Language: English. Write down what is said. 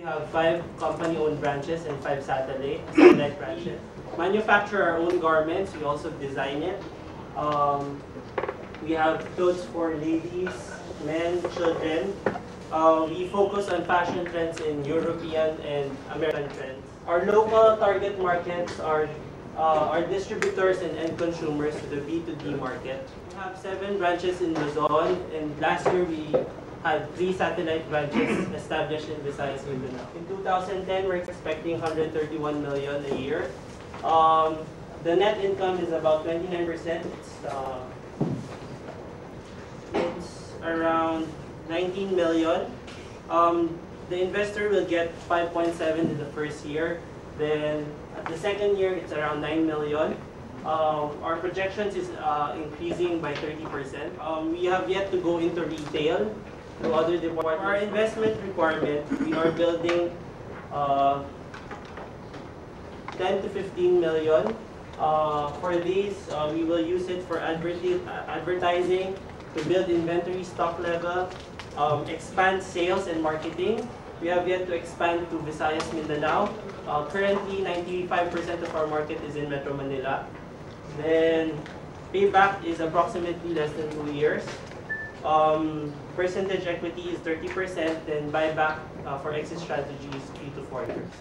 have 5 company-owned branches and 5 satellite branches. Manufacture our own garments. We also design it. We have clothes for ladies, men, children. We focus on fashion trends in European and American trends. Our local target markets are distributors and end consumers to the B2B market. We have 7 branches in Luzon, and last year we had 3 satellite branches established in Visayas, Mindanao. In 2010, we're expecting 131 million a year. The net income is about 29%. It's around 19 million. The investor will get 5.7 in the first year. Then at the second year, it's around 9 million. Our projections is increasing by 30%. We have yet to go into retail to other departments. Our investment requirement, we are building 10 to 15 million. For these, we will use it for advertising, to build inventory stock level, expand sales and marketing. We have yet to expand to Visayas, Mindanao. Currently, 95% of our market is in Metro Manila. Then, payback is approximately less than 2 years. Percentage equity is 30%, then buyback for exit strategy is 3 to 4 years.